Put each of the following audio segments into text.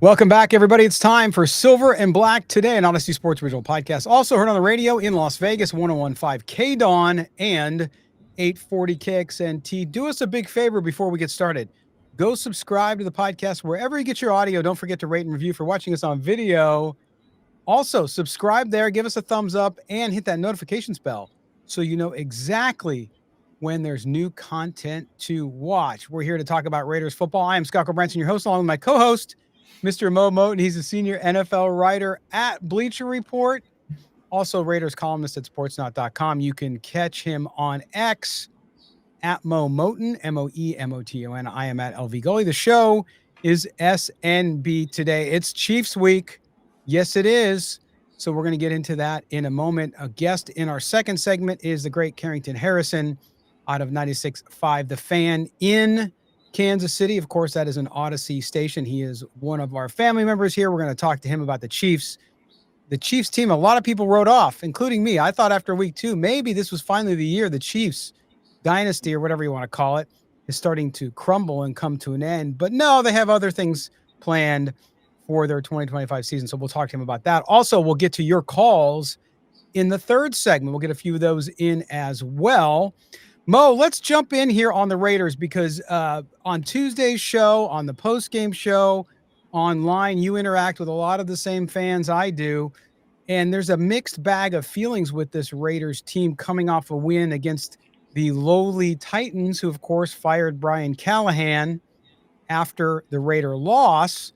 Welcome back, everybody. It's time for Silver and Black today, an Odyssey Sports Original podcast. Also heard on the radio in Las Vegas, 101.5 K-Dawn and 840 KXNT. Do us a big favor before we get started. Go subscribe to the podcast wherever you get your audio. Don't forget to rate and review for watching us on video. Also, subscribe there, give us a thumbs up, and hit that notifications bell so you know exactly when there's new content to watch. We're here to talk about Raiders football. I am Scott Branson, your host, along with my co-host, Mr. Mo Moten. He's a senior NFL writer at Bleacher Report, also Raiders columnist at sportsnaut.com. You can catch him on X at Mo Moten, Moemoton. I am at LV Gully. The show is SNB today. It's Chiefs week. Yes, it is. So we're going to get into that in a moment. A guest in our second segment is the great Carrington Harrison out of 96.5 The Fan in Kansas City. Of course, that is an Odyssey station. He is one of our family members here. We're going to talk to him about the Chiefs. The Chiefs team, a lot of people wrote off, including me. I thought after week 2, maybe this was finally the year the Chiefs dynasty, or whatever you want to call it, is starting to crumble and come to an end. But no, they have other things planned for their 2025 season. So we'll talk to him about that. Also, we'll get to your calls in the third segment. We'll get a few of those in as well. Mo, let's jump in here on the Raiders because on Tuesday's show, on the post-game show, online, you interact with a lot of the same fans I do. And there's a mixed bag of feelings with this Raiders team coming off a win against the lowly Titans, who, of course, fired Brian Callahan after the Raider loss.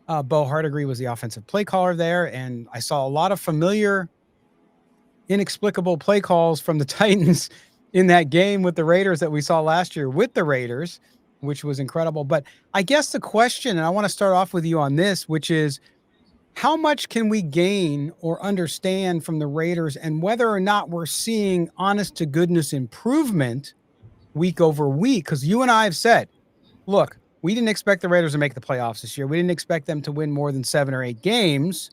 Bo Hardigree was the offensive play caller there, and I saw a lot of familiar, inexplicable play calls from the Titans in that game with the Raiders that we saw last year with the Raiders, which was incredible. But I guess the question, and I want to start off with you on this, which is, how much can we gain or understand from the Raiders, and whether or not we're seeing honest to goodness improvement week over week? Because you and I have said, look, we didn't expect the Raiders to make the playoffs this year. We didn't expect them to win more than 7 or 8 games,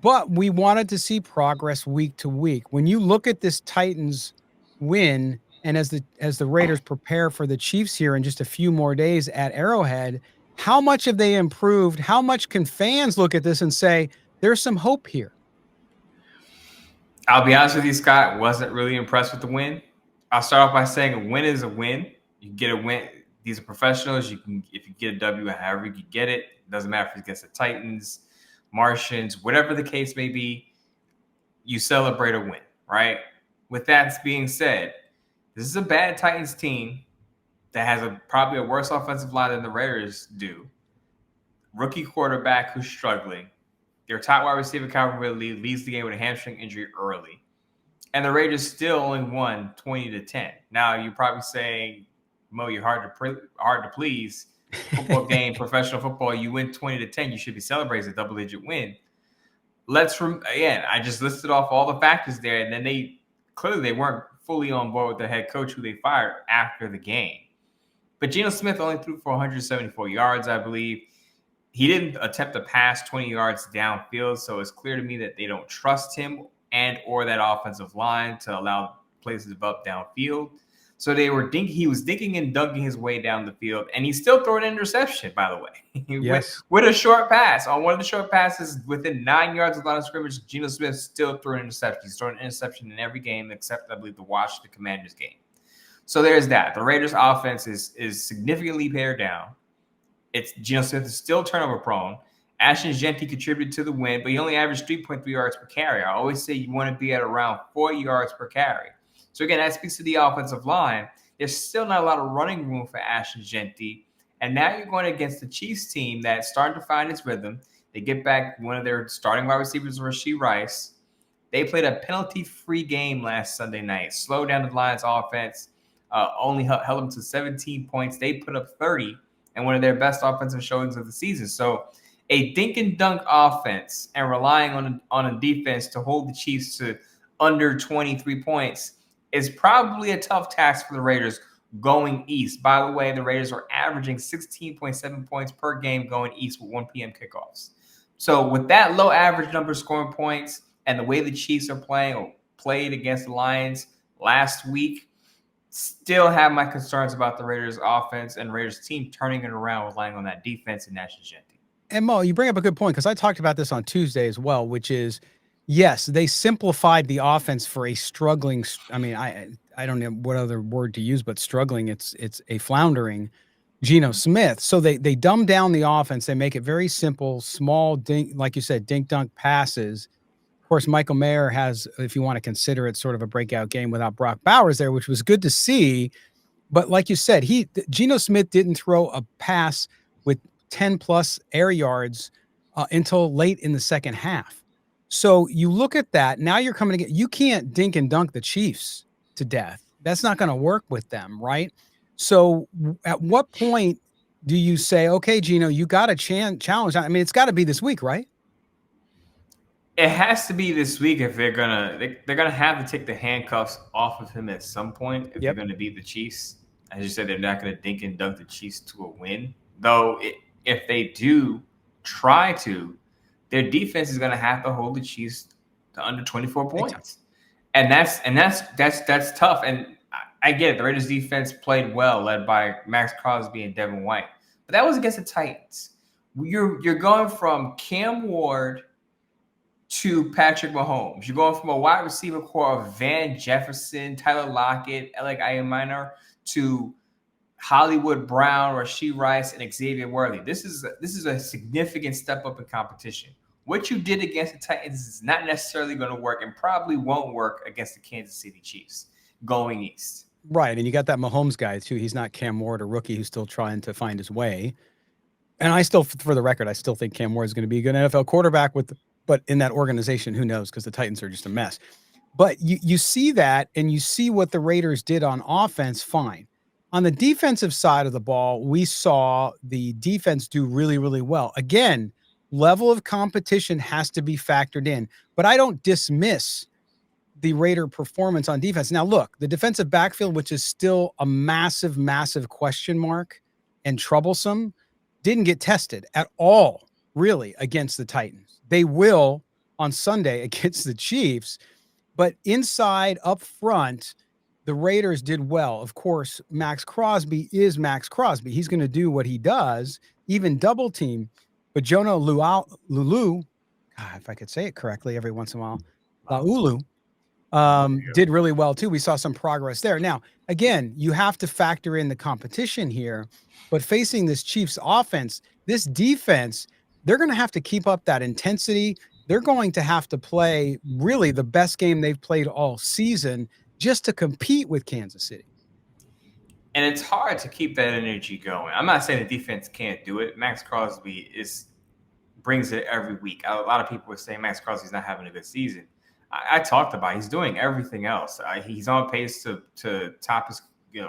but we wanted to see progress week to week. When you look at this Titans win, and as the Raiders prepare for the Chiefs here in just a few more days at Arrowhead, how much have they improved? How much can fans look at this and say, there's some hope here? I'll be honest with you, Scott, wasn't really impressed with the win. I'll start off by saying a win is a win. You get a win. These are professionals. If you get a W, however you get it, doesn't matter if it's against the Titans, Martians, whatever the case may be, you celebrate a win, right? With that being said, this is a bad Titans team that has probably a worse offensive line than the Raiders do. Rookie quarterback who's struggling. Their top wide receiver, Calvin Ridley, leads the game with a hamstring injury early. And the Raiders still only won 20-10. Now, you're probably saying, Mo, you're hard to please. Football game, professional football, you win 20-10. You should be celebrating a double-digit win. Again, I just listed off all the factors there, and then they weren't fully on board with the head coach who they fired after the game. But Geno Smith only threw for 174 yards, I believe. He didn't attempt to pass 20 yards downfield, so it's clear to me that they don't trust him and or that offensive line to allow plays to develop downfield. So he was dinking and dunking his way down the field, and he still threw an interception, by the way. Yes. with a short pass. On one of the short passes within 9 yards of the line of scrimmage, Geno Smith still threw an interception. He's thrown an interception in every game except, I believe, the Washington Commanders game. So there's that. The Raiders' offense is significantly pared down. Geno Smith is still turnover prone. Ashton Jeanty contributed to the win, but he only averaged 3.3 yards per carry. I always say you want to be at around 4 yards per carry. So again, that speaks to the offensive line. There's still not a lot of running room for Ashton Jeanty. And now you're going against the Chiefs team that's starting to find its rhythm. They get back one of their starting wide receivers, Rashee Rice. They played a penalty-free game last Sunday night, slowed down the Lions' offense, only held them to 17 points. They put up 30 and one of their best offensive showings of the season. So a dink-and-dunk offense and relying on a defense to hold the Chiefs to under 23 points is probably a tough task for the Raiders going east. By the way, the Raiders are averaging 16.7 points per game going east with 1 p.m. kickoffs. So with that low average number of scoring points and the way the Chiefs are playing or played against the Lions last week, still have my concerns about the Raiders offense and Raiders team turning it around, relying on that defense and Ashton Jeanty. And Mo, you bring up a good point because I talked about this on Tuesday as well, which is, yes, they simplified the offense for a struggling. I mean, I don't know what other word to use, but struggling. It's a floundering Geno Smith. So they dumb down the offense. They make it very simple, small, dink, like you said, dink dunk passes. Of course, Michael Mayer has, if you want to consider it, sort of a breakout game without Brock Bowers there, which was good to see. But like you said, Geno Smith didn't throw a pass with 10 plus air yards until late in the second half. So you look at that. Now you're coming to get, you can't dink and dunk the Chiefs to death. That's not going to work with them, right? So at what point do you say, okay, Geno, you got a challenge? I mean, it's got to be this week, right? It has to be this week if they're gonna have to take the handcuffs off of him at some point if they're gonna beat the Chiefs. As you said, they're not gonna dink and dunk the Chiefs to a win. Though if they do try to, their defense is gonna have to hold the Chiefs to under 24 points, and that's tough. And I get it. The Raiders defense played well, led by Maxx Crosby and Devin White, but that was against the Titans. You're going from Cam Ward to Patrick Mahomes. You're going from a wide receiver core of Van Jefferson, Tyler Lockett, Alec Ayaminer to Hollywood Brown, Rashee Rice, and Xavier Worthy. This is a significant step up in competition. What you did against the Titans is not necessarily going to work and probably won't work against the Kansas City Chiefs going east. Right, and you got that Mahomes guy too. He's not Cam Ward, a rookie who's still trying to find his way. And I still, for the record, I still think Cam Ward is going to be a good NFL quarterback but in that organization, who knows? Because the Titans are just a mess. But you see that, and you see what the Raiders did on offense, fine. On the defensive side of the ball, we saw the defense do really, really well. Again, level of competition has to be factored in. But I don't dismiss the Raider performance on defense. Now, look, the defensive backfield, which is still a massive, massive question mark and troublesome, didn't get tested at all, really, against the Titans. They will on Sunday against the Chiefs, but inside up front, the Raiders did well. Of course, Maxx Crosby is Maxx Crosby. He's going to do what he does, even double team. But Jonah Lulu, God, if I could say it correctly every once in a while, Ulu, did really well too. We saw some progress there. Now, again, you have to factor in the competition here, but facing this Chiefs offense, this defense, they're going to have to keep up that intensity. They're going to have to play really the best game they've played all season just to compete with Kansas City. And it's hard to keep that energy going. I'm not saying the defense can't do it. Maxx Crosby brings it every week. A lot of people are saying Maxx Crosby's not having a good season. I talked about he's doing everything else. He's on pace to top his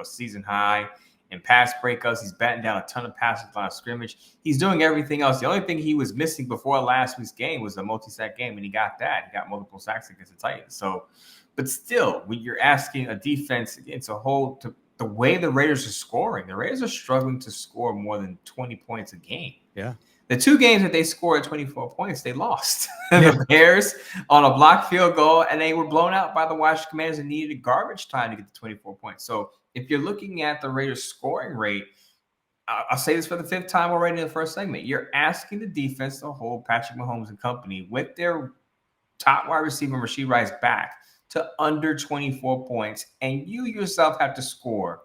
season high in pass breakups. He's batting down a ton of passes on scrimmage. He's doing everything else. The only thing he was missing before last week's game was a multi-sack game, and he got that. He got multiple sacks against the Titans. So, but still, when you're asking a defense against a whole the way the Raiders are scoring, the Raiders are struggling to score more than 20 points a game. Yeah. The two games that they scored 24 points, they lost. The Bears on a blocked field goal, and they were blown out by the Washington Commanders and needed garbage time to get to 24 points. So if you're looking at the Raiders scoring rate, I'll say this for the fifth time already in the first segment, you're asking the defense to hold Patrick Mahomes and company with their top wide receiver, Rashee Rice, back to under 24 points, and you yourself have to score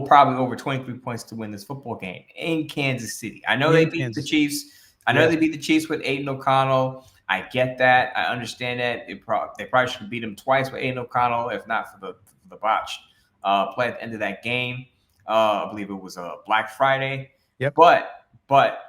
probably over 23 points to win this football game in Kansas City. I know they beat the Chiefs. I know they beat the Chiefs with Aiden O'Connell. I get that. I understand that. They probably should beat him twice with Aiden O'Connell, if not for the botch play at the end of that game. I believe it was a Black Friday. Yep. But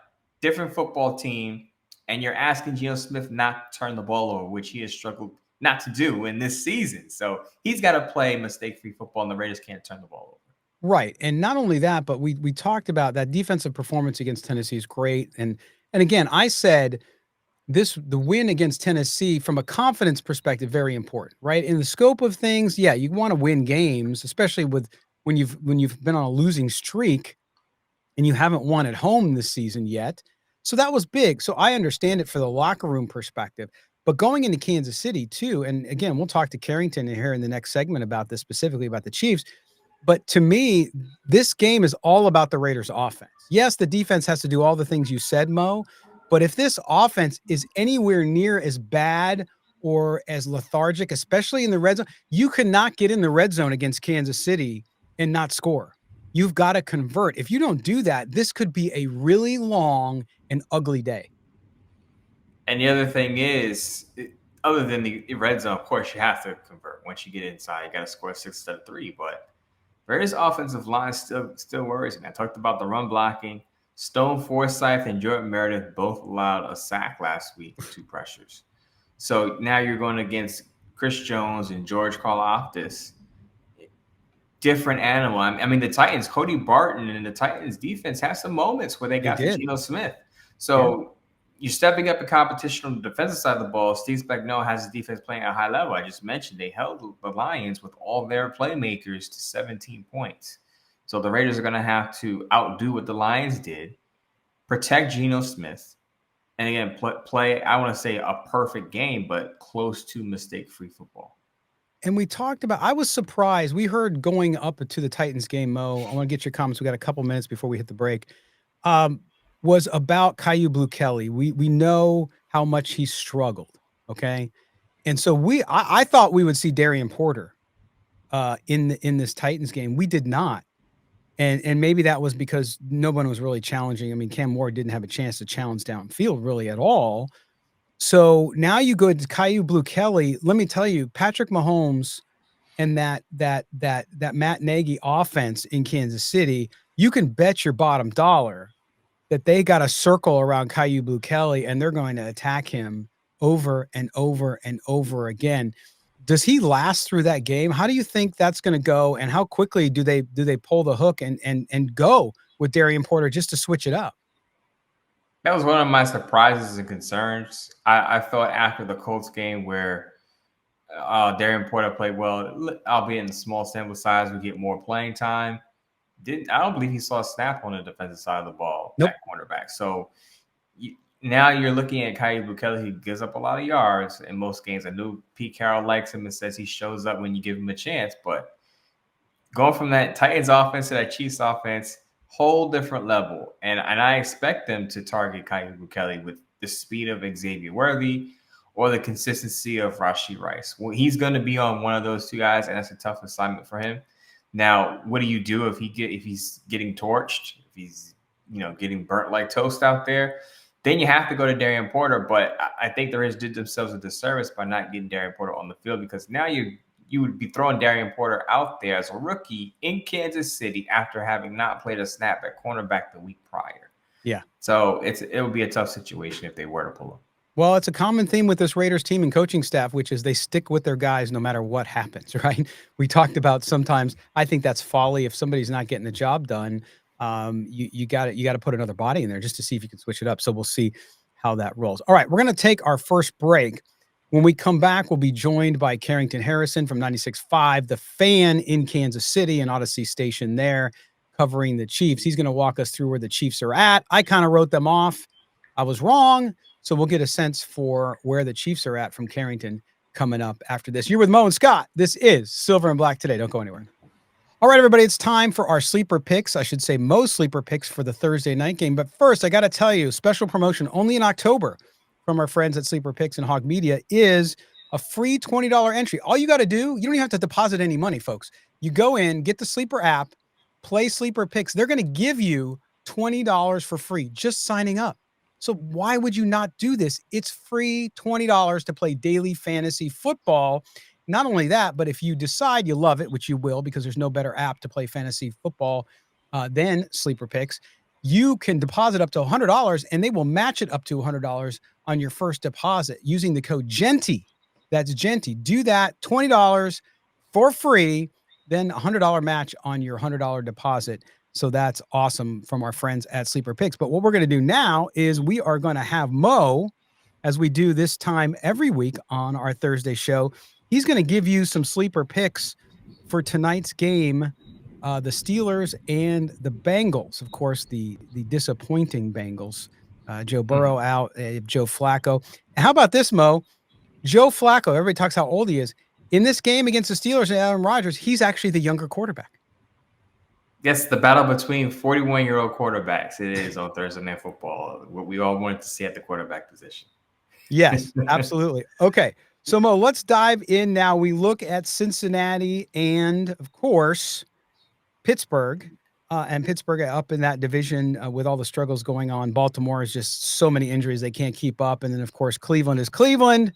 different football team, and you're asking Geno Smith not to turn the ball over, which he has struggled not to do in this season. So he's got to play mistake-free football, and the Raiders can't turn the ball over. Right. And not only that, but we talked about that defensive performance against Tennessee is great. And again, I said the win against Tennessee from a confidence perspective, very important, right? In the scope of things, yeah, you want to win games, especially when you've been on a losing streak and you haven't won at home this season yet. So that was big. So I understand it for the locker room perspective. But going into Kansas City too, and again, we'll talk to Carrington here in the next segment about this, specifically about the Chiefs. But to me, this game is all about the Raiders' offense. Yes, the defense has to do all the things you said, Mo, But if this offense is anywhere near as bad or as lethargic, especially in the red zone, you cannot get in the red zone against Kansas City and not score. You've got to convert. If you don't do that, this could be a really long and ugly day. And the other thing is, other than the red zone, of course, you have to convert. Once you get inside, you got to score 6 instead of 3. But various offensive lines still worries me. I talked about the run blocking. Stone Forsythe and Jordan Meredith both allowed a sack last week with 2 pressures. So now you're going against Chris Jones and George Karlaftis. Different animal. I mean, the Titans, Cody Barton and the Titans defense had some moments where they got to Geno Smith. So you're stepping up in competition on the defensive side of the ball. Steve Spagnuolo has his defense playing at a high level. I just mentioned they held the Lions with all their playmakers to 17 points. So the Raiders are going to have to outdo what the Lions did, protect Geno Smith, and again, play, I want to say a perfect game, but close to mistake-free football. And we talked about, I was surprised. We heard going up to the Titans game, Mo, I want to get your comments. We got a couple minutes before we hit the break. Was about Caillou Blue Kelly. We know how much he struggled. Okay. And so I thought we would see Darian Porter in this Titans game. We did not. And maybe that was because no one was really challenging. I mean, Cam Ward didn't have a chance to challenge downfield really at all. So now you go to Caillou Blue Kelly. Let me tell you, Patrick Mahomes and that Matt Nagy offense in Kansas City, you can bet your bottom dollar that they got a circle around Caillou Blue Kelly and they're going to attack him over and over and over again. Does he last through that game? How do you think that's going to go? And how quickly do they pull the hook and go with Darian Porter just to switch it up? That was one of my surprises and concerns. I thought after the Colts game where Darian Porter played well, albeit in the small sample size, we get more playing time. I don't believe he saw a snap on the defensive side of the ball, nope. That cornerback. So now you're looking at Caillou Blue Kelly. He gives up a lot of yards in most games. I know Pete Carroll likes him and says he shows up when you give him a chance. But going from that Titans offense to that Chiefs offense, whole different level. And I expect them to target Caillou Blue Kelly with the speed of Xavier Worthy or the consistency of Rashee Rice. Well, he's going to be on one of those 2 guys, and that's a tough assignment for him. Now, what do you do if he's getting torched, if he's getting burnt like toast out there? Then you have to go to Darian Porter. But I think the Raiders did themselves a disservice by not getting Darian Porter on the field, because now you would be throwing Darian Porter out there as a rookie in Kansas City after having not played a snap at cornerback the week prior. Yeah. So it would be a tough situation if they were to pull him. Well, it's a common theme with this Raiders team and coaching staff, which is they stick with their guys no matter what happens, right? We talked about sometimes, I think that's folly. If somebody's not getting the job done, you got to put another body in there just to see if you can switch it up. So we'll see how that rolls. All right, we're going to take our first break. When we come back, we'll be joined by Carrington Harrison from 96.5, the Fan in Kansas City, and Odyssey Station there, covering the Chiefs. He's going to walk us through where the Chiefs are at. I kind of wrote them off. I was wrong. So we'll get a sense for where the Chiefs are at from Carrington coming up after this. You're with Mo and Scott. This is Silver and Black Today. Don't go anywhere. All right, everybody, it's time for our sleeper picks. I should say most sleeper picks for the Thursday night game. But first, I got to tell you, special promotion only in October from our friends at Sleeper Picks and Hog Media is a free $20 entry. All you got to do, you don't even have to deposit any money, folks. You go in, get the Sleeper app, play Sleeper Picks. They're going to give you $20 for free just signing up. So why would you not do this? It's free $20 to play daily fantasy football. Not only that, but if you decide you love it, which you will, because there's no better app to play fantasy football than Sleeper Picks, you can deposit up to $100 and they will match it up to $100 on your first deposit using the code GENTY. That's GENTY. Do that, $20 for free, then $100 match on your $100 deposit. So that's awesome from our friends at Sleeper Picks. But what we're going to do now is we are going to have Mo, as we do this time every week on our Thursday show. He's going to give you some sleeper picks for tonight's game, the Steelers and the Bengals. Of course, the disappointing Bengals. Joe Burrow out, Joe Flacco. And how about this, Mo? Joe Flacco, everybody talks how old he is. In this game against the Steelers and Aaron Rodgers, he's actually the younger quarterback. Yes, the battle between 41-year-old quarterbacks. It is on Thursday Night Football. What we all wanted to see at the quarterback position. Yes, absolutely. Okay. So Mo, let's dive in now. We look at Cincinnati and of course Pittsburgh. And Pittsburgh up in that division with all the struggles going on. Baltimore is just so many injuries they can't keep up. And then of course Cleveland is Cleveland.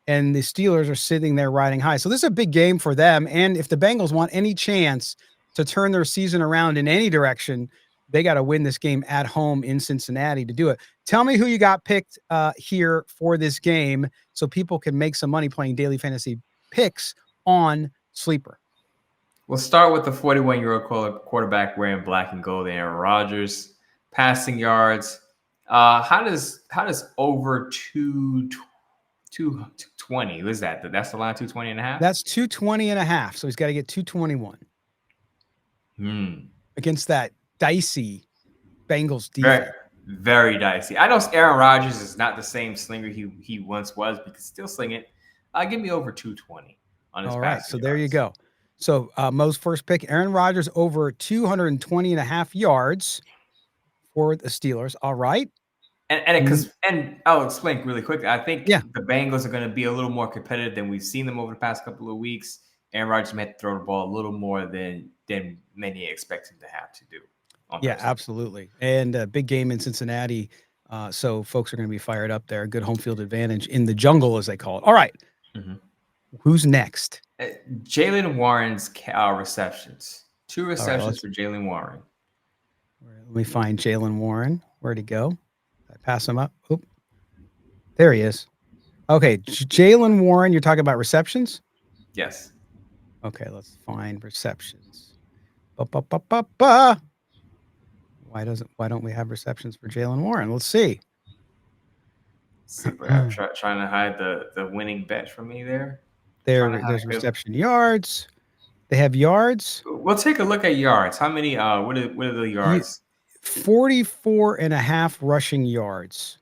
And the Steelers are sitting there riding high. So this is a big game for them. And if the Bengals want any chance to turn their season around in any direction, they got to win this game at home in Cincinnati to do it. Tell me who you got picked here for this game so people can make some money playing daily fantasy picks on Sleeper. We'll start with the 41-year-old quarterback wearing black and gold, Aaron Rodgers. Passing yards. How does over 220? What is that? That's the line, 220 and a half? That's 220 and a half. So he's got to get 221 against that dicey Bengals defense. Very, very dicey. I know Aaron Rodgers is not the same slinger he once was, but he can still sling it. Give me over 220 on his. All right, so there you go. So Mo's first pick, Aaron Rodgers over 220 and a half yards for the Steelers. All right. And I'll explain really quickly. I think the Bengals are going to be a little more competitive than we've seen them over the past couple of weeks. Aaron Rodgers may have to throw the ball a little more than many expect him to have to do. Yeah, absolutely. And a big game in Cincinnati. So folks are going to be fired up there. Good home field advantage in the jungle, as they call it. All right. Who's next? Jaylen Warren's receptions. 2 receptions for Jaylen Warren. Let me find Jaylen Warren. Where'd he go? I pass him up. Oop. There he is. Okay, Jaylen Warren, you're talking about receptions? Yes. Okay, let's find receptions. Why don't we have receptions for Jaylen Warren? Let's see. I'm trying to hide the winning bet from me there. There's reception yards. They have yards. We'll take a look at yards. How many? What are the yards? 44 and a half rushing yards.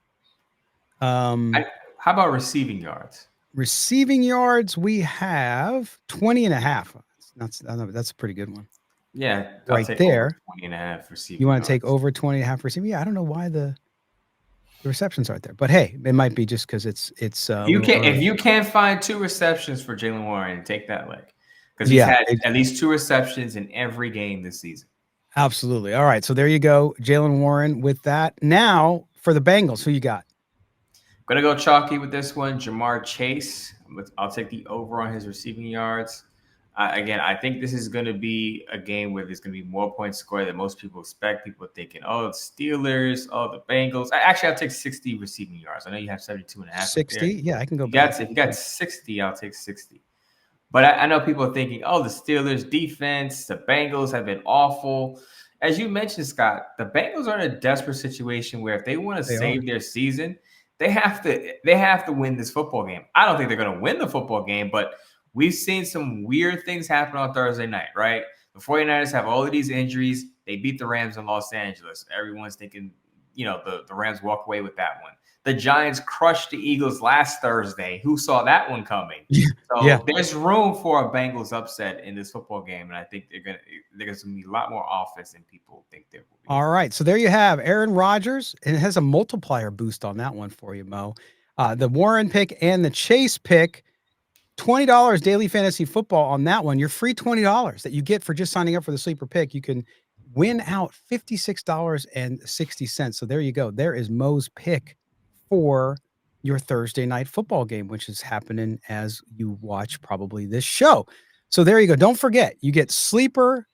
How about receiving yards? Receiving yards, we have 20 and a half. That's a pretty good one. Yeah, right there. 20 and a half receiving. You want to take over 20 and a half receiving? Yeah, I don't know why the receptions aren't there, but hey, it might be just because it's. If you can't find 2 receptions for Jaylen Warren, take that leg because he's had at least 2 receptions in every game this season. Absolutely. All right, so there you go, Jaylen Warren with that. Now for the Bengals, who you got? Gonna go chalky with this one, Jamar Chase. I'll take the over on his receiving yards. Again, I think this is going to be a game where there's going to be more points scored than most people expect. People are thinking, oh, the Steelers, oh, the Bengals. I'll take 60 receiving yards. I know you have 72 and a half. 60? Yeah, I can go back. If you got 60, I'll take 60. But I know people are thinking, oh, the Steelers defense, the Bengals have been awful. As you mentioned, Scott, the Bengals are in a desperate situation where if they want to save their season, they have to win this football game. I don't think they're going to win the football game, but we've seen some weird things happen on Thursday night, right? The 49ers have all of these injuries. They beat the Rams in Los Angeles. Everyone's thinking, the Rams walk away with that one. The Giants crushed the Eagles last Thursday. Who saw that one coming? There's room for a Bengals upset in this football game, and I think there's going to be a lot more offense than people think there will be. All right, so there you have Aaron Rodgers, and it has a multiplier boost on that one for you, Mo. The Warren pick and the Chase pick. $20 daily fantasy football on that one. Your free $20 that you get for just signing up for the sleeper pick. You can win out $56.60. So there you go. There is Mo's pick for your Thursday night football game, which is happening as you watch probably this show. So there you go. Don't forget, you get sleeper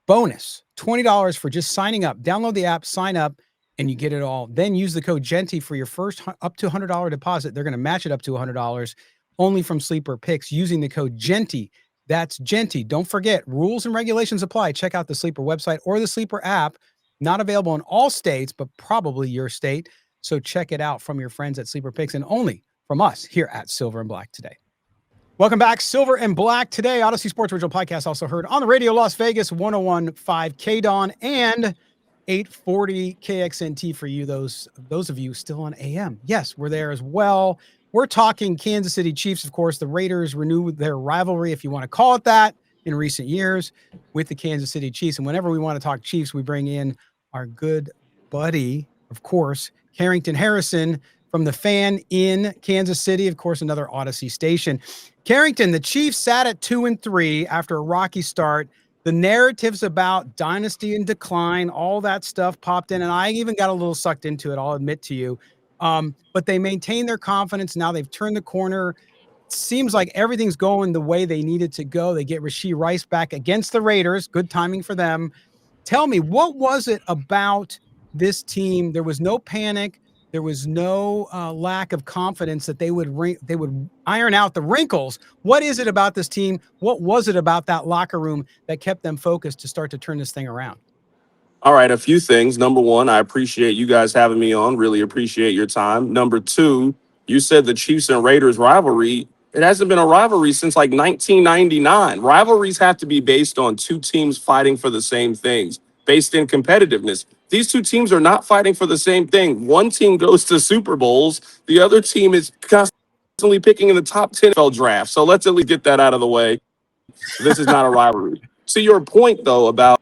bonus, $20 for just signing up. Download the app, sign up, and you get it all. Then use the code GENTY for your first up to $100 deposit. They're going to match it up to $100. Only from Sleeper Picks using the code GENTY. That's GENTY. Don't forget, rules and regulations apply. Check out the Sleeper website or the Sleeper app. Not available in all states, but probably your state. So check it out from your friends at Sleeper Picks and only from us here at Silver and Black Today. Welcome back, Silver and Black Today. Odyssey Sports Original Podcast also heard on the radio, Las Vegas, 101.5 KDON and 840 KXNT for you, those of you still on AM. Yes, we're there as well. We're talking Kansas City Chiefs, of course. The Raiders renew their rivalry, if you want to call it that. in recent years with the Kansas City Chiefs. And whenever we want to talk Chiefs, we bring in our good buddy, of course, Carrington Harrison from The Fan in Kansas City, of course, another Odyssey station. Carrington, the Chiefs sat at 2-3 after a rocky start. The narratives about dynasty and decline, all that stuff popped in, and I even got a little sucked into it, I'll admit to you. But they maintain their confidence. Now they've turned the corner. Seems like everything's going the way they needed to go. They get Rashee Rice back against the Raiders. Good timing for them. Tell me, what was it about this team? There was no panic. There was no lack of confidence that they would iron out the wrinkles. What is it about this team? What was it about that locker room that kept them focused to start to turn this thing around? All right, a few things. Number one, I appreciate you guys having me on. Really appreciate your time. Number two, you said the Chiefs and Raiders rivalry. It hasn't been a rivalry since like 1999. Rivalries have to be based on two teams fighting for the same things, based in competitiveness. These two teams are not fighting for the same thing. One team goes to Super Bowls. The other team is constantly picking in the top 10 NFL draft. So let's at least get that out of the way. This is not a rivalry. To your point, though, about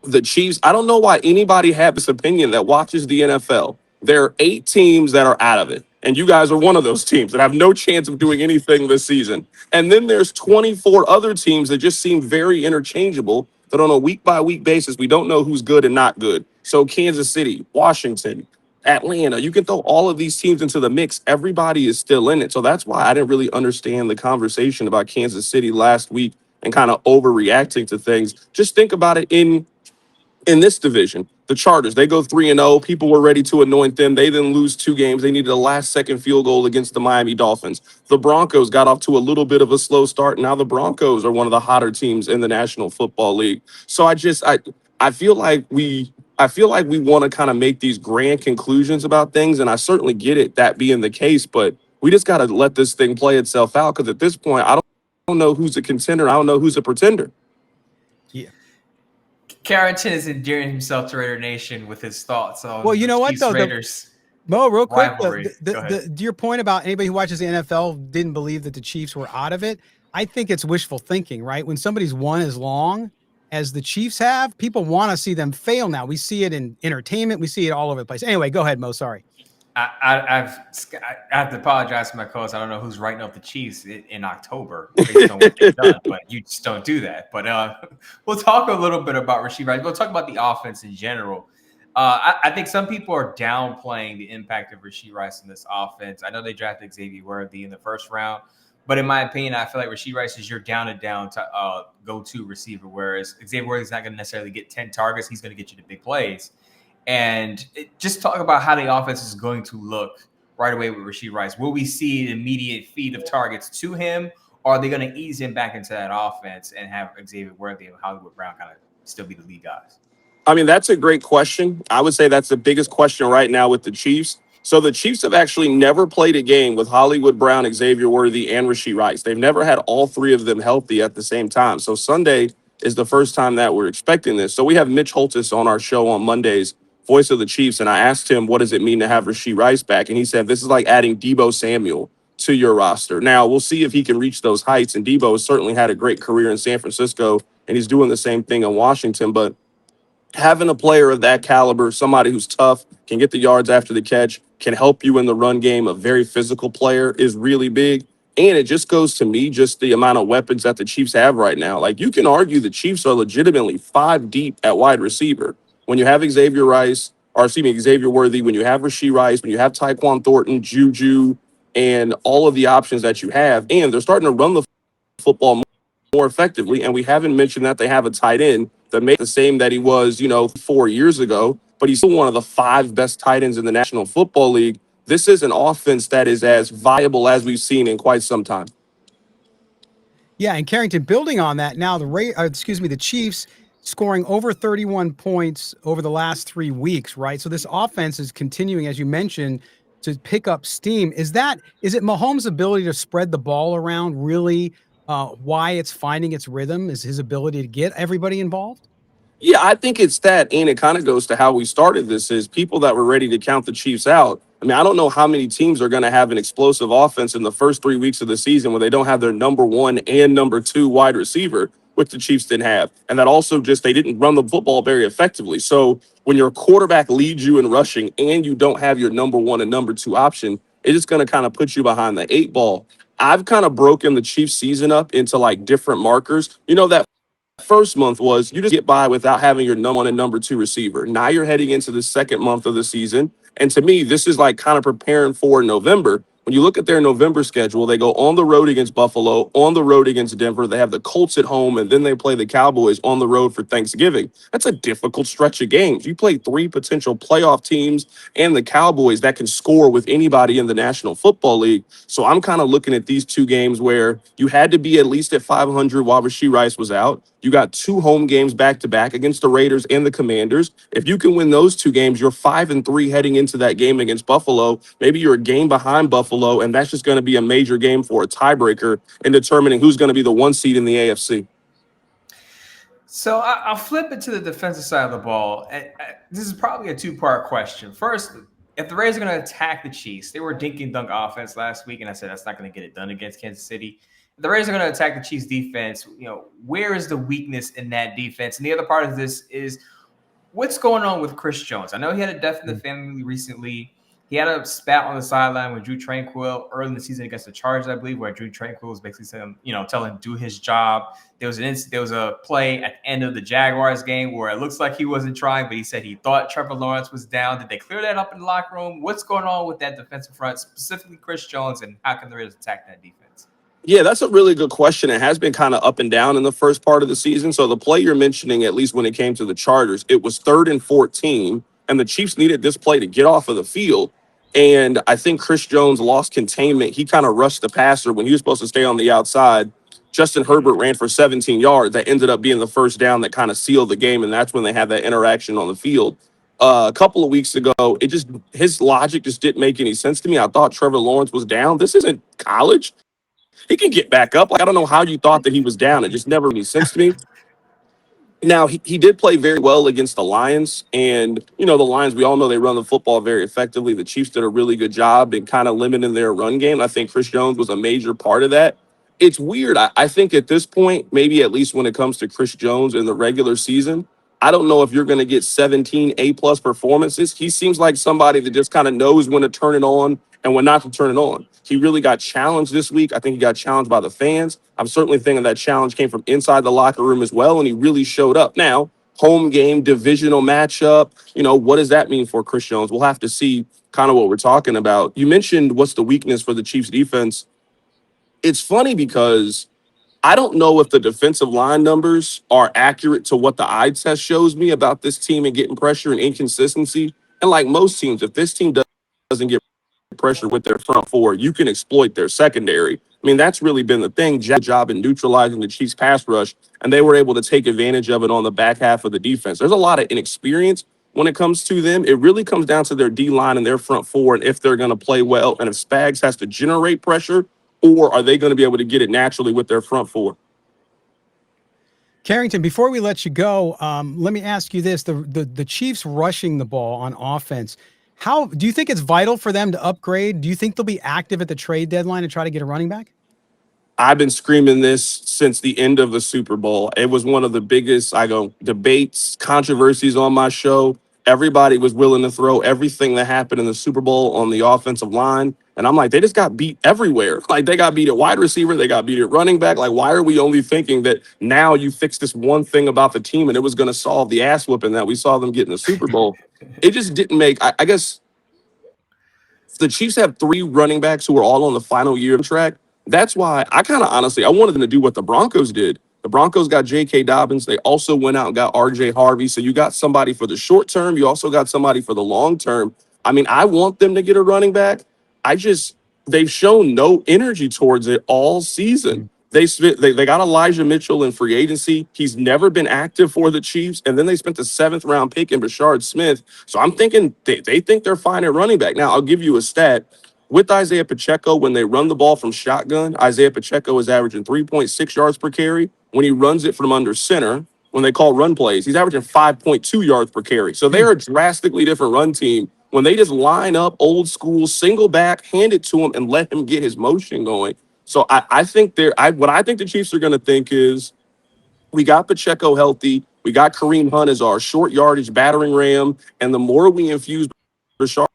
the Chiefs, I don't know why anybody had this opinion that watches the NFL. There are 8 teams that are out of it. And you guys are one of those teams that have no chance of doing anything this season. And then there's 24 other teams that just seem very interchangeable, that on a week-by-week basis, we don't know who's good and not good. So Kansas City, Washington, Atlanta, you can throw all of these teams into the mix. Everybody is still in it. So that's why I didn't really understand the conversation about Kansas City last week and kind of overreacting to things. Just think about it in this division. The Chargers, they go 3-0. People were ready to anoint them. They then lose 2 games. They needed a last-second field goal against the Miami Dolphins. The Broncos got off to a little bit of a slow start. Now the Broncos are one of the hotter teams in the National Football League. So I feel like we want to kind of make these grand conclusions about things, and I certainly get it, that being the case, but we just got to let this thing play itself out, because at this point, I don't know who's a contender. I don't know who's a pretender. Yeah. Carrington is endearing himself to Raider Nation with his thoughts on well, you know what, Chiefs though, Raiders. Mo, real quick, your point about anybody who watches the NFL didn't believe that the Chiefs were out of it. I think it's wishful thinking, right? When somebody's won as long as the Chiefs have, people want to see them fail now. We see it in entertainment. We see it all over the place. Anyway, go ahead, Mo. Sorry. I have to apologize to my co-host. I don't know who's writing up the Chiefs in October based on what they've done, but you just don't do that. But we'll talk a little bit about Rashee Rice. We'll talk about the offense in general. I think some people are downplaying the impact of Rashee Rice in this offense. I know they drafted Xavier Worthy in the first round, but in my opinion, I feel like Rashee Rice is your down and down to go-to receiver, whereas Xavier Worthy is not going to necessarily get 10 targets. He's going to get you the big plays. And just talk about how the offense is going to look right away with Rashee Rice. Will we see an immediate feed of targets to him, or are they going to ease him back into that offense and have Xavier Worthy and Hollywood Brown kind of still be the lead guys? I mean, that's a great question. I would say that's the biggest question right now with the Chiefs. So the Chiefs have actually never played a game with Hollywood Brown, Xavier Worthy, and Rashee Rice. They've never had all 3 of them healthy at the same time. So Sunday is the first time that we're expecting this. So we have Mitch Holtis on our show on Mondays, voice of the Chiefs, and I asked him, what does it mean to have Rashee Rice back? And he said, this is like adding Deebo Samuel to your roster. Now, we'll see if he can reach those heights, and Deebo has certainly had a great career in San Francisco, and he's doing the same thing in Washington, but having a player of that caliber, somebody who's tough, can get the yards after the catch, can help you in the run game, a very physical player, is really big. And it just goes to me, just the amount of weapons that the Chiefs have right now. Like, you can argue the Chiefs are legitimately 5 deep at wide receiver. When you have Xavier Worthy, when you have Rashee Rice, when you have Tyquan Thornton, Juju, and all of the options that you have, and they're starting to run the football more effectively. And we haven't mentioned that they have a tight end that made the same that he was, 4 years ago, but he's still one of the 5 best tight ends in the National Football League. This is an offense that is as viable as we've seen in quite some time. Yeah, and Carrington, building on that, now the Chiefs scoring over 31 points over the last 3 weeks, right? So this offense is continuing, as you mentioned, to pick up steam. Is it Mahomes' ability to spread the ball around really why it's finding its rhythm? Is his ability to get everybody involved? Yeah, I think it's that, and it kind of goes to how we started this, is people that were ready to count the Chiefs out. I mean, I don't know how many teams are going to have an explosive offense in the first 3 weeks of the season when they don't have their number 1 and number 2 wide receiver. which the Chiefs didn't have. And that also just, they didn't run the football very effectively. So when your quarterback leads you in rushing and you don't have your number one and number two option, it's just going to kind of put you behind the eight ball. I've kind of broken the Chiefs season up into like different markers. That first month was you just get by without having your number one and number two receiver. Now you're heading into the second month of the season. And to me, this is like kind of preparing for November. When you look at their November schedule, they go on the road against Buffalo, on the road against Denver. They have the Colts at home, and then they play the Cowboys on the road for Thanksgiving. That's a difficult stretch of games. You play three potential playoff teams and the Cowboys that can score with anybody in the National Football League. So I'm kind of looking at these two games where you had to be at least at 500 while Rashee Rice was out. You got two home games back to back against the Raiders and the Commanders. If you can win those two games, you're 5-3 heading into that game against Buffalo. Maybe you're a game behind Buffalo, and that's just going to be a major game for a tiebreaker in determining who's going to be the one seed in the AFC. So I'll flip it to the defensive side of the ball. This is probably a two-part question. First, if the Raiders are going to attack the Chiefs, they were dink-and-dunk offense last week, and I said that's not going to get it done against Kansas City. If the Raiders are going to attack the Chiefs defense, where is the weakness in that defense? And the other part of this is what's going on with Chris Jones? I know he had a death in the family recently. He had a spat on the sideline with Drew Tranquill early in the season against the Chargers, I believe, where Drew Tranquill was basically telling him to do his job. There was a play at the end of the Jaguars game where it looks like he wasn't trying, but he said he thought Trevor Lawrence was down. Did they clear that up in the locker room? What's going on with that defensive front, specifically Chris Jones, and how can the Raiders attack that defense? Yeah, that's a really good question. It has been kind of up and down in the first part of the season. So the play you're mentioning, at least when it came to the Chargers, it was 3rd and 14, and the Chiefs needed this play to get off of the field. And I think Chris Jones lost containment. He kind of rushed the passer when he was supposed to stay on the outside. Justin Herbert ran for 17 yards. That ended up being the first down that kind of sealed the game, and that's when they had that interaction on the field. A couple of weeks ago, his logic just didn't make any sense to me. I thought Trevor Lawrence was down. This isn't college. He can get back up. Like, I don't know how you thought that he was down. It just never made any sense to me. Now, he did play very well against the Lions. And, the Lions, we all know they run the football very effectively. The Chiefs did a really good job in kind of limiting their run game. I think Chris Jones was a major part of that. It's weird. I think at this point, maybe at least when it comes to Chris Jones in the regular season, I don't know if you're going to get 17 A-plus performances. He seems like somebody that just kind of knows when to turn it on and when not to turn it on. He really got challenged this week. I think he got challenged by the fans. I'm certainly thinking that challenge came from inside the locker room as well, and he really showed up. Now, home game, divisional matchup, what does that mean for Chris Jones? We'll have to see kind of what we're talking about. You mentioned what's the weakness for the Chiefs defense. It's funny because I don't know if the defensive line numbers are accurate to what the eye test shows me about this team and getting pressure and inconsistency. And like most teams, if this team doesn't get pressure with their front four, you can exploit their secondary. I mean, that's really been the thing. Job in neutralizing the Chiefs pass rush, and they were able to take advantage of it on the back half of the defense. There's a lot of inexperience when it comes to them. It really comes down to their D-line and their front four and if they're going to play well and if Spags has to generate pressure, or are they going to be able to get it naturally with their front four? Carrington, before we let you go, let me ask you this. The Chiefs rushing the ball on offense, how do you think it's vital for them to upgrade? Do you think they'll be active at the trade deadline and try to get a running back? I've been screaming this since the end of the Super Bowl. It was one of the biggest, debates, controversies on my show. Everybody was willing to throw everything that happened in the Super Bowl on the offensive line. And I'm like, they just got beat everywhere. Like, they got beat at wide receiver. They got beat at running back. Like, why are we only thinking that now you fix this one thing about the team and it was going to solve the ass whooping that we saw them get in the Super Bowl? It just didn't make, I guess, the Chiefs have 3 running backs who are all on the final year of the track. That's why I kind of honestly, I wanted them to do what the Broncos did. The Broncos got J.K. Dobbins. They also went out and got R.J. Harvey. So you got somebody for the short term. You also got somebody for the long term. I mean, I want them to get a running back. They've shown no energy towards it all season. They got Elijah Mitchell in free agency. He's never been active for the Chiefs. And then they spent the 7th round pick in Bashard Smith. So I'm thinking they think they're fine at running back. Now, I'll give you a stat. With Isaiah Pacheco, when they run the ball from shotgun, Isaiah Pacheco is averaging 3.6 yards per carry. When he runs it from under center, when they call run plays, he's averaging 5.2 yards per carry. So they're a drastically different run team when they just line up old school, single back, hand it to him, and let him get his motion going. So I think what I think the Chiefs are going to think is, We got Pacheco healthy. We got Kareem Hunt as our short yardage battering ram. And the more we infuse Rashard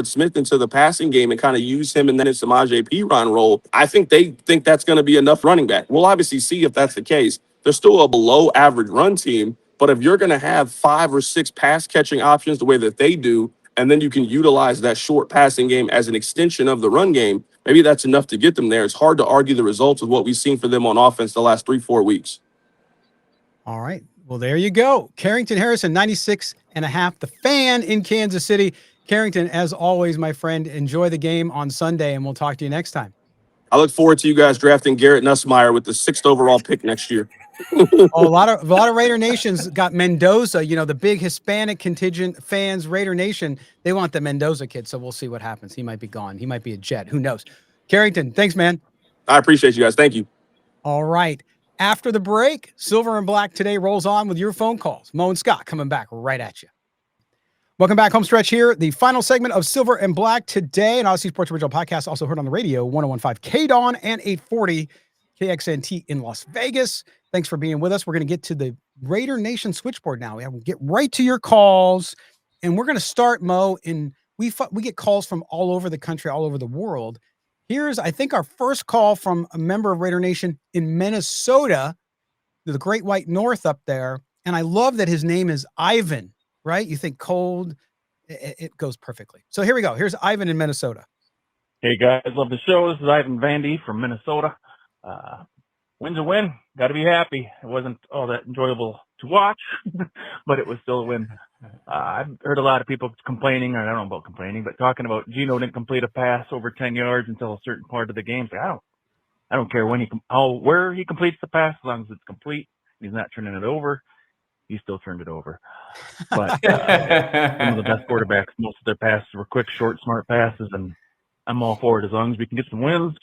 Smith into the passing game and kind of use him in that Samaje Perine role, I think they think that's going to be enough running back. We'll obviously see if that's the case. They're still a below average run team, but if you're going to have 5 or 6 pass catching options the way that they do, and then you can utilize that short passing game as an extension of the run game, maybe that's enough to get them there. It's hard to argue the results with what we've seen for them on offense the last 3-4 weeks. All right. Well, there you go. Carrington Harrison, 96.5, the fan in Kansas City. Carrington, as always, my friend, enjoy the game on Sunday, and we'll talk to you next time. I look forward to you guys drafting Garrett Nussmeier with the 6th overall pick next year. Oh, a lot of Raider Nations got Mendoza, the big Hispanic contingent fans, Raider Nation. They want the Mendoza kid, so we'll see what happens. He might be gone. He might be a Jet. Who knows? Carrington, thanks, man. I appreciate you guys. Thank you. All right. After the break, Silver and Black today rolls on with your phone calls. Mo and Scott coming back right at you. Welcome back, home stretch here. The final segment of Silver and Black today, an Odyssey Sports Original podcast, also heard on the radio, 101.5 KDON and 840 KXNT in Las Vegas. Thanks for being with us. We're going to get to the Raider Nation switchboard now. We'll get right to your calls, and we're going to start, Mo, we get calls from all over the country, all over the world. Here's, I think, our first call from a member of Raider Nation in Minnesota, the Great White North up there, and I love that his name is Ivan, right? You think cold, it goes perfectly. So here we go. Here's Ivan in Minnesota. Hey, guys. Love the show. This is Ivan Vandy from Minnesota. Win's a win. Got to be happy. It wasn't all that enjoyable to watch, but it was still a win. I've heard a lot of people complaining, or I don't know about complaining, but talking about Geno didn't complete a pass over 10 yards until a certain part of the game. So I don't care when where he completes the pass, as long as it's complete. He's not turning it over. He still turned it over. But some of the best quarterbacks, most of their passes were quick, short, smart passes, and I'm all for it as long as we can get some wins.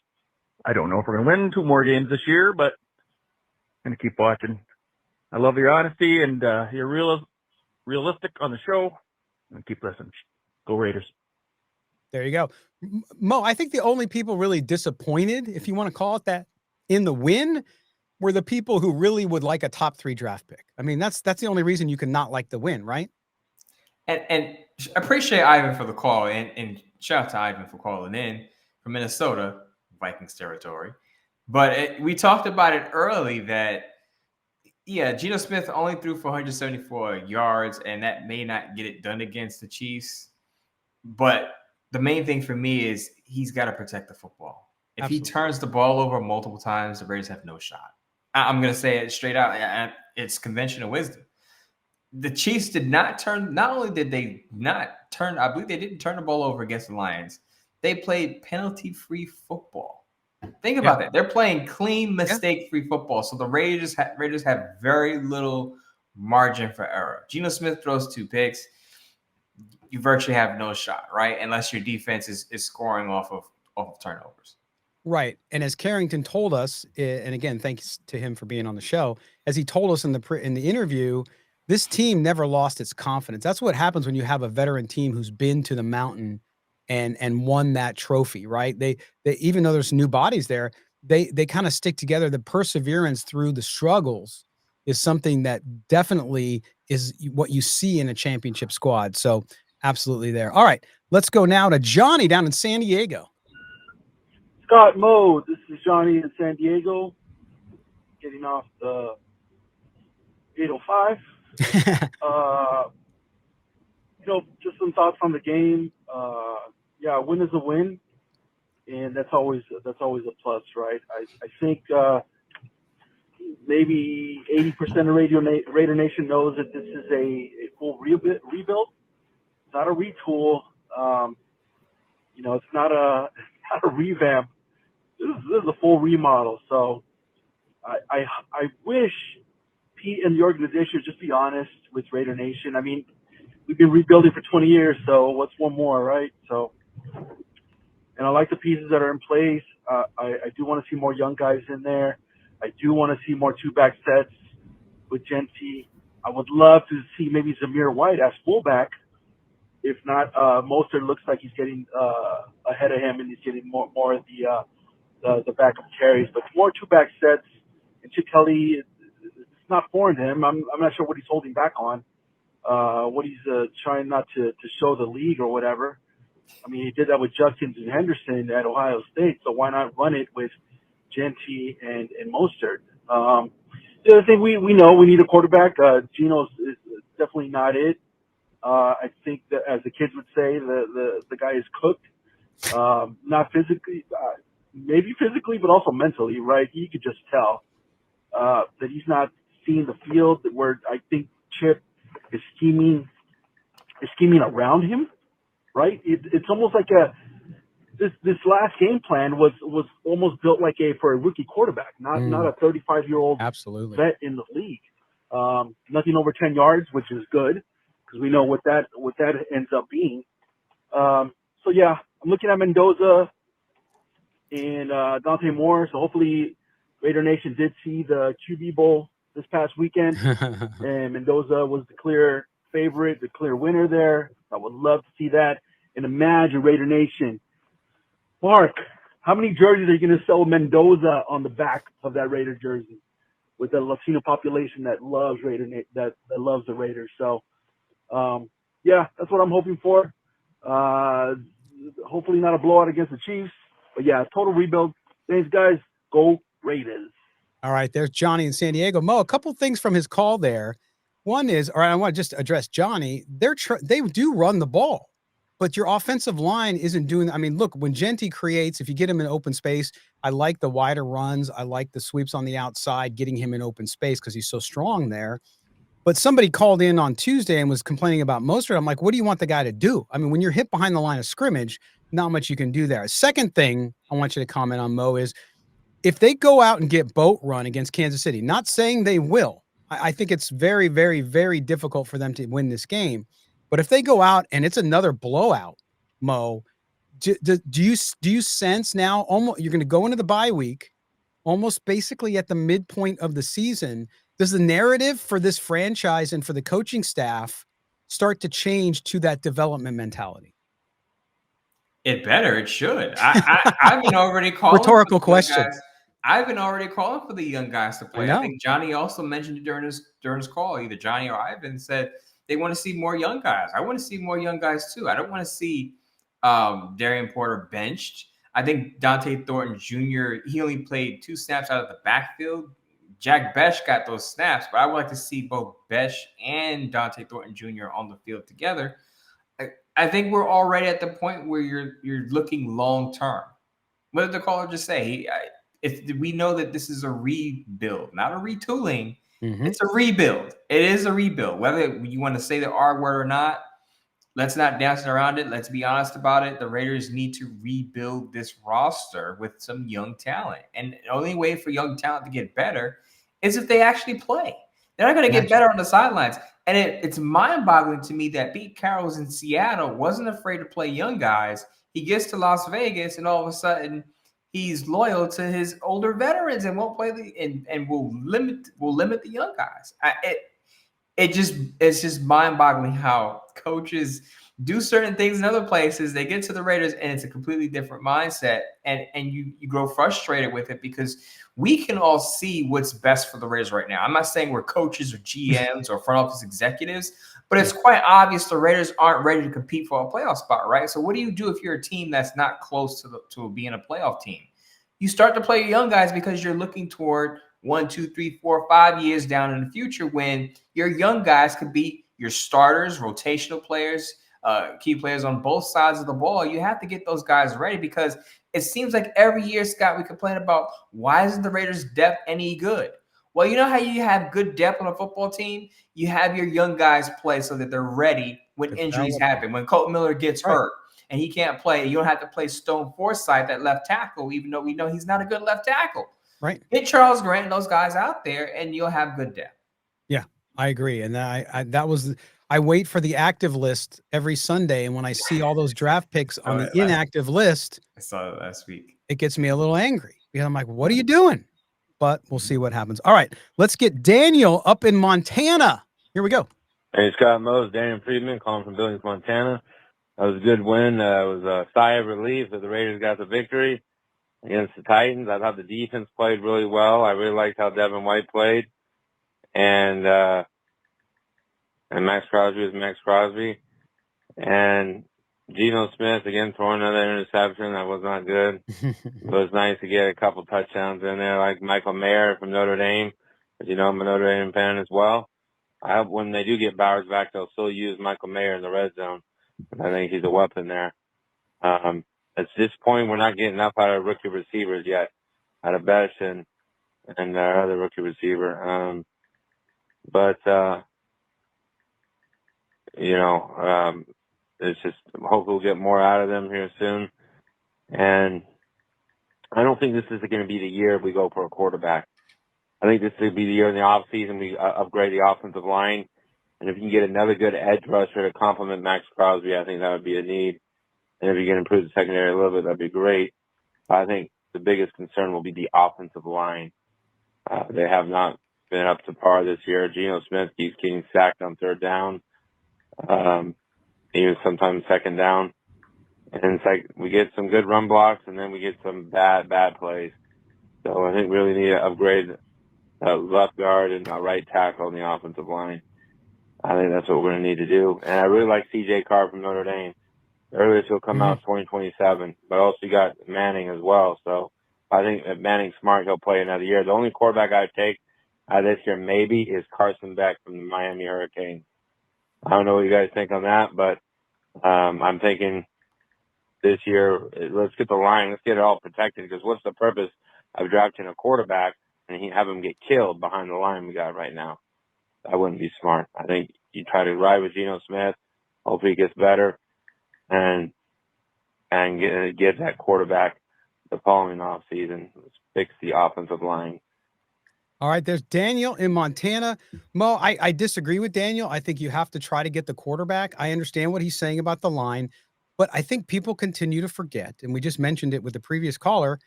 I don't know if we're going to win 2 more games this year, but I'm going to keep watching. I love your honesty and you're realistic on the show. And keep listening. Go Raiders. There you go. Mo, I think the only people really disappointed, if you want to call it that, in the win were the people who really would like a top 3 draft pick. I mean, that's the only reason you can not like the win, right? And appreciate Ivan for the call, and shout out to Ivan for calling in from Minnesota, Vikings territory. But we talked about it early that, yeah, Geno Smith only threw for 174 yards, and that may not get it done against the Chiefs. But the main thing for me is he's got to protect the football. If Absolutely. He turns the ball over multiple times, the Raiders have no shot. I'm going to say it straight out. It's conventional wisdom. The Chiefs did not turn. Not only did they not turn, I believe they didn't turn the ball over against the Lions. They played penalty-free football. Think about that. They're playing clean, mistake-free football. So the Raiders have very little margin for error. Geno Smith throws 2 picks. You virtually have no shot, right? Unless your defense is scoring off of turnovers. Right. And as Carrington told us, and again, thanks to him for being on the show, as he told us in the interview, this team never lost its confidence. That's what happens when you have a veteran team who's been to the mountain and won that trophy, right? They even though there's new bodies there, they kind of stick together. The perseverance through the struggles is something that definitely is what you see in a championship squad. So absolutely there. All right, let's go now to Johnny down in San Diego. Scott, Mo, this is Johnny in San Diego, getting off the 805. Just some thoughts on the game. A win is a win, and that's always a plus, right? I think maybe 80% of Raider Nation knows that this is a full rebuild. It's not a retool. It's not a revamp. This is a full remodel. So I wish Pete and the organization would just be honest with Raider Nation. I mean, we've been rebuilding for 20 years, so what's one more, right? So, and I like the pieces that are in place. I do want to see more young guys in there. I do want to see more 2-back sets with Genty. I would love to see maybe Zamir White as fullback. If not, Mostert looks like he's getting ahead of him, and he's getting more of the backup carries. But more 2-back sets, and Chip Kelly, not foreign to him. I'm not sure what he's holding back on, what he's trying not to show the league or whatever. I mean, he did that with Judkins and Henderson at Ohio State, so why not run it with Genty and Mostert? The other thing we know we need a quarterback. Geno is definitely not it. I think that, as the kids would say, the guy is cooked. Not physically, maybe physically, but also mentally, right? You could just tell that he's not seeing the field. Where I think Chip is scheming around him, right? It's almost like this last game plan was almost built like for a rookie quarterback, not a 35-year-old Absolutely vet in the league. Nothing over 10 yards, which is good because we know what that ends up being. So yeah, I'm looking at Mendoza and Dante Moore. So hopefully Raider Nation did see the QB Bowl this past weekend, and Mendoza was the clear favorite, the clear winner there. I would love to see that. And imagine Raider Nation. Mark, how many jerseys are you going to sell Mendoza on the back of that Raider jersey with the Latino population that loves that loves the Raiders? So, yeah, that's what I'm hoping for. Hopefully not a blowout against the Chiefs, but yeah, total rebuild. Thanks, guys. Go Raiders. All right, there's Johnny in San Diego. Mo, a couple things from his call there. One is, or I want to just address Johnny. They do run the ball, but your offensive line isn't doing. I mean, look, when Genty creates, if you get him in open space, I like the wider runs. I like the sweeps on the outside, getting him in open space because he's so strong there. But somebody called in on Tuesday and was complaining about Mostert. I'm like, what do you want the guy to do? I mean, when you're hit behind the line of scrimmage, not much you can do there. Second thing I want you to comment on, Mo, is if they go out and get boat run against Kansas City, not saying they will, I think it's very, very, very difficult for them to win this game. But if they go out and it's another blowout, Mo, do you sense now almost you're going to go into the bye week, almost basically at the midpoint of the season? Does the narrative for this franchise and for the coaching staff start to change to that development mentality? It better. It should. I've been already calling. Rhetorical question. Guys. I've been already calling for the young guys to play. I think Johnny also mentioned it during his call. Either Johnny or Ivan said they want to see more young guys. I want to see more young guys too. I don't want to see Darian Porter benched. I think Dante Thornton Jr. he only played 2 snaps out of the backfield. Jack Besh got those snaps, but I would like to see both Besh and Dante Thornton Jr. on the field together. I think we're already at the point where you're looking long term. What did the caller just say? We know that this is a rebuild, not a retooling. Mm-hmm. It's a rebuild. It is a rebuild. Whether you want to say the R word or not, let's not dance around it. Let's be honest about it. The Raiders need to rebuild this roster with some young talent. And the only way for young talent to get better is if they actually play. They're not going to get better on the sidelines. And it's mind-boggling to me that Pete Carroll's in Seattle wasn't afraid to play young guys. He gets to Las Vegas, and all of a sudden he's loyal to his older veterans and won't play and will limit the young guys. It's just mind-boggling how coaches do certain things in other places. They get to the Raiders and it's a completely different mindset, and you grow frustrated with it because we can all see what's best for the Raiders right now. I'm not saying we're coaches or GMs or front office executives, but it's quite obvious the Raiders aren't ready to compete for a playoff spot, right? So what do you do if you're a team that's not close to being a playoff team? You start to play your young guys because you're looking toward 1, 2, 3, 4, 5 years down in the future when your young guys could be your starters, rotational players, key players on both sides of the ball. You have to get those guys ready because it seems like every year, Scott, we complain about why isn't the Raiders' depth any good? Well, you know how you have good depth on a football team? You have your young guys play so that they're ready when injuries happen. When Colton Miller gets hurt and he can't play, you don't have to play Stone Forsythe at left tackle, even though we know he's not a good left tackle. Right. Get Charles Grant and those guys out there, and you'll have good depth. Yeah, I agree. And I wait for the active list every Sunday, and when I see all those draft picks on the inactive list, I saw it last week. It gets me a little angry because I'm like, what are you doing? But we'll see what happens. All right, let's get Daniel up in Montana. Here we go. Hey, Scott Mose, Daniel Friedman, calling from Billings, Montana. That was a good win. It was a sigh of relief that the Raiders got the victory against the Titans. I thought the defense played really well. I really liked how Devin White played. and Maxx Crosby was Maxx Crosby, and Geno Smith again throwing another interception. That was not good. It was nice to get a couple touchdowns in there, like Michael Mayer from Notre Dame. As you know, I'm a Notre Dame fan as well. I hope when they do get Bowers back, they'll still use Michael Mayer in the red zone. I think he's a weapon there. At this point, we're not getting enough out of rookie receivers yet, out of Besh and our other rookie receiver. It's just hopefully we'll get more out of them here soon. And I don't think this is going to be the year we go for a quarterback. I think this will be the year in the offseason we upgrade the offensive line. And if you can get another good edge rusher to complement Maxx Crosby, I think that would be a need. And if you can improve the secondary a little bit, that'd be great. I think the biggest concern will be the offensive line. They have not been up to par this year. Geno Smith keeps getting sacked on third down, even sometimes second down. And it's like we get some good run blocks, and then we get some bad plays. So I think we really need to upgrade left guard and right tackle on the offensive line. I think that's what we're going to need to do. And I really like C.J. Carr from Notre Dame. Earliest he'll come out 2027, but also you got Manning as well. So I think if Manning's smart, he'll play another year. The only quarterback I'd take this year maybe is Carson Beck from the Miami Hurricanes. I don't know what you guys think on that, but I'm thinking this year, let's get the line, let's get it all protected, because what's the purpose of drafting a quarterback and have him get killed behind the line we got right now? That wouldn't be smart. I think you try to ride with Geno Smith, hopefully he gets better, and get that quarterback the following offseason. Let's fix the offensive line. All right, there's Daniel in Montana. Mo, I disagree with Daniel. I think you have to try to get the quarterback. I understand what he's saying about the line, but I think people continue to forget, and we just mentioned it with the previous caller,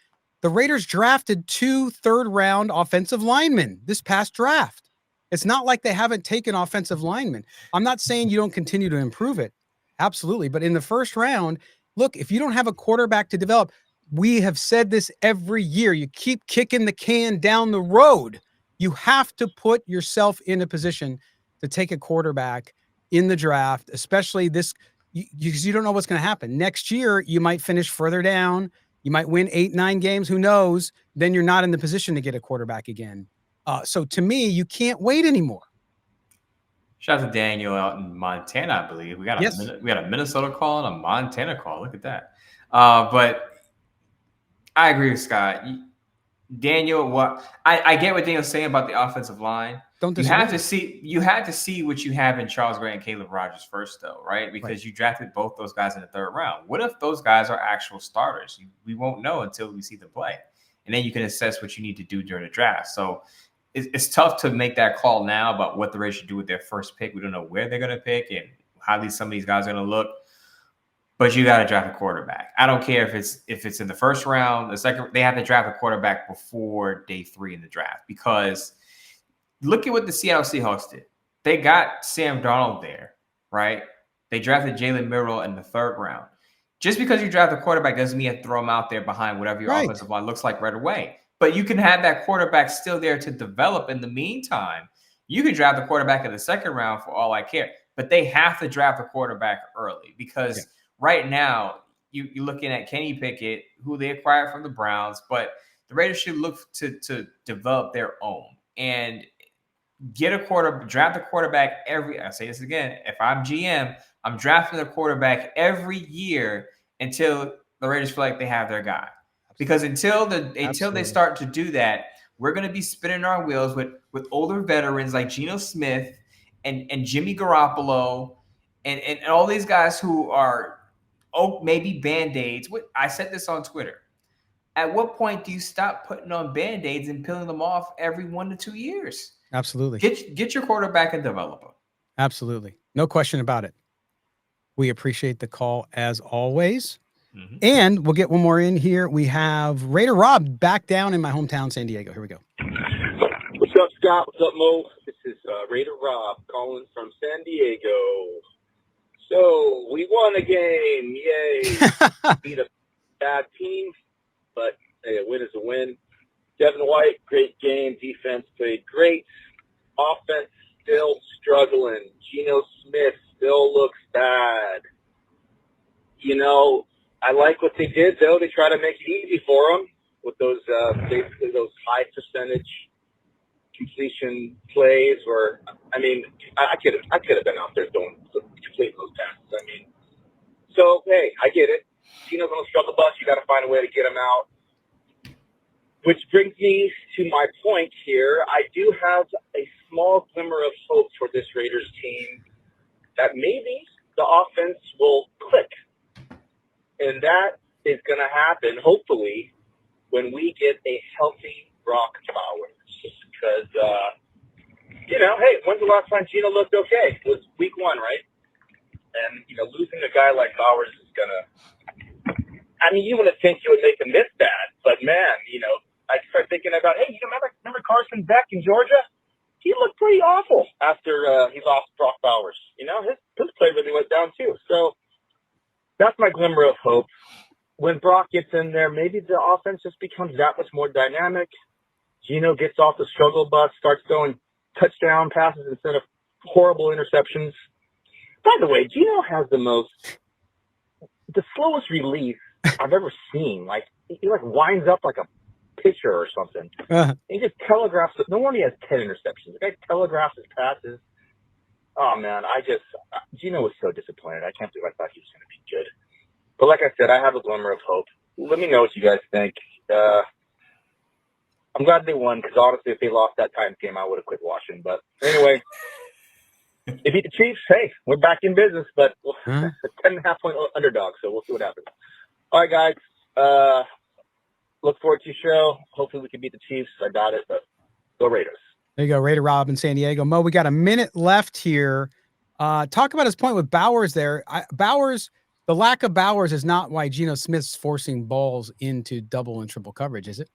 the Raiders drafted 2 third-round offensive linemen this past draft. It's not like they haven't taken offensive linemen. I'm not saying you don't continue to improve it. Absolutely. But in the first round, look, if you don't have a quarterback to develop, we have said this every year. You keep kicking the can down the road. You have to put yourself in a position to take a quarterback in the draft, especially this, because you don't know what's going to happen. Next year, you might finish further down. You might win 8-9 games. Who knows? Then you're not in the position to get a quarterback again. So to me, you can't wait anymore. Shout out to Daniel out in Montana, I believe. We got a Minnesota call and a Montana call. Look at that. But I agree with Scott. Daniel, I get what Daniel's saying about the offensive line. You have to see what you have in Charles Gray and Caleb Rogers first, though, right? Because you drafted both those guys in the third round. What if those guys are actual starters? We won't know until we see them play, and then you can assess what you need to do during the draft. So it's tough to make that call now about what the Raiders should do with their first pick. We don't know where they're going to pick and how some of these guys are going to look. But you got to draft a quarterback. I don't care if it's in the first round, the second. They have to draft a quarterback before day 3 in the draft, because look at what the Seattle Seahawks did. They got Sam Darnold there, right? They drafted Jalen Milroe in the 3rd round. Just because you draft a quarterback doesn't mean you have to throw him out there behind whatever your offensive line looks like right away. But you can have that quarterback still there to develop in the meantime. You can draft a quarterback in the 2nd round for all I care. But they have to draft a quarterback early, because right now, you're looking at Kenny Pickett, who they acquired from the Browns, but the Raiders should look to develop their own and draft a quarterback I say this again, if I'm GM, I'm drafting a quarterback every year until the Raiders feel like they have their guy. Because until they start to do that, we're going to be spinning our wheels with older veterans like Geno Smith and Jimmy Garoppolo and all these guys who are maybe Band-Aids. I said this on Twitter. At what point do you stop putting on Band-Aids and peeling them off every 1 to 2 years? Absolutely. Get your quarterback and develop him. Absolutely. No question about it. We appreciate the call as always. Mm-hmm. And we'll get one more in here. We have Raider Rob back down in my hometown, San Diego. Here we go. What's up, Scott? What's up, Mo? This is Raider Rob calling from San Diego. So we won a game. Yay. Beat a bad team, but hey, a win is a win. Devin White, great game. Defense played great. Offense still struggling. Geno Smith still looks bad. You know, I like what they did, though. They try to make it easy for him with those basically those high percentage completion plays. Where I mean, I could have been out there completing those passes. I mean, so hey, I get it. Geno's on a struggle bus. You got to find a way to get him out. Which brings me to my point here. I do have a small glimmer of hope for this Raiders team that maybe the offense will click. And that is going to happen, hopefully, when we get a healthy Brock Bowers. Because, you know, hey, when's the last time Geno looked okay? It was week 1, right? And, you know, losing a guy like Bowers is going to – I mean, you wouldn't think you would make him this bad. But, man, you know, I start thinking about, hey, you remember Carson Beck in Georgia? He looked pretty awful after he lost Brock Bowers. You know, his play really went down too. So that's my glimmer of hope. When Brock gets in there, maybe the offense just becomes that much more dynamic. Geno gets off the struggle bus, starts throwing touchdown passes instead of horrible interceptions. By the way, Geno has the slowest release I've ever seen. Like he winds up like a pitcher or something. He just telegraphs it. No wonder he has 10 interceptions. The guy telegraphs his passes. Oh man, Geno was so disappointed. I can't believe I thought he was going to be good. But like I said, I have a glimmer of hope. Let me know what you guys think. I'm glad they won because honestly, if they lost that Titans game, I would have quit watching. But anyway, they beat the Chiefs. Hey, we're back in business, but 10.5-point underdog, so we'll see what happens. All right, guys. Look forward to your show. Hopefully we can beat the Chiefs. I doubt it, but go Raiders. There you go, Raider Rob in San Diego. Mo, we got a minute left here. Talk about his point with Bowers there. The lack of Bowers is not why Geno Smith's forcing balls into double and triple coverage, is it?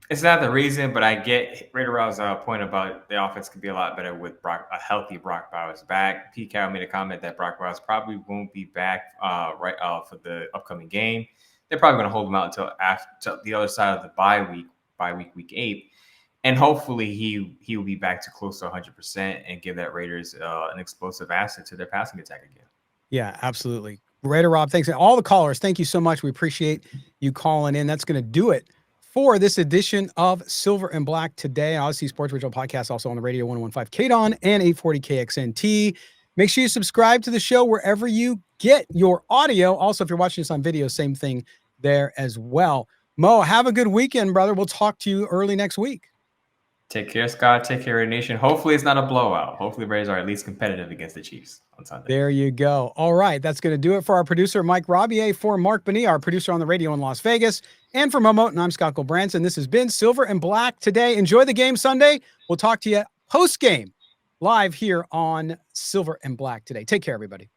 It's not the reason, but I get Raider Rob's point about the offense could be a lot better with a healthy Brock Bowers back. Pete Carroll made a comment that Brock Bowers probably won't be back for the upcoming game. They're probably going to hold him out until after the other side of the bye week 8. And hopefully he will be back to close to 100% and give that Raiders an explosive asset to their passing attack again. Yeah, absolutely. Raider Rob, thanks. And all the callers, thank you so much. We appreciate you calling in. That's going to do it for this edition of Silver and Black today. Odyssey Sports Regional Podcast, also on the radio 101.5 KDON and 840 KXNT. Make sure you subscribe to the show wherever you get your audio. Also, if you're watching this on video, same thing there as well. Mo, have a good weekend, brother. We'll talk to you early next week. Take care, Scott. Take care, Raider Nation. Hopefully it's not a blowout. Hopefully Raiders are at least competitive against the Chiefs on Sunday. There you go. All right. That's going to do it for our producer, Mike Robier, for Mark Bonilla, our producer on the radio in Las Vegas, and for Mo Moten, I'm Scott Gilbranson. This has been Silver and Black today. Enjoy the game Sunday. We'll talk to you post-game live here on Silver and Black today. Take care, everybody.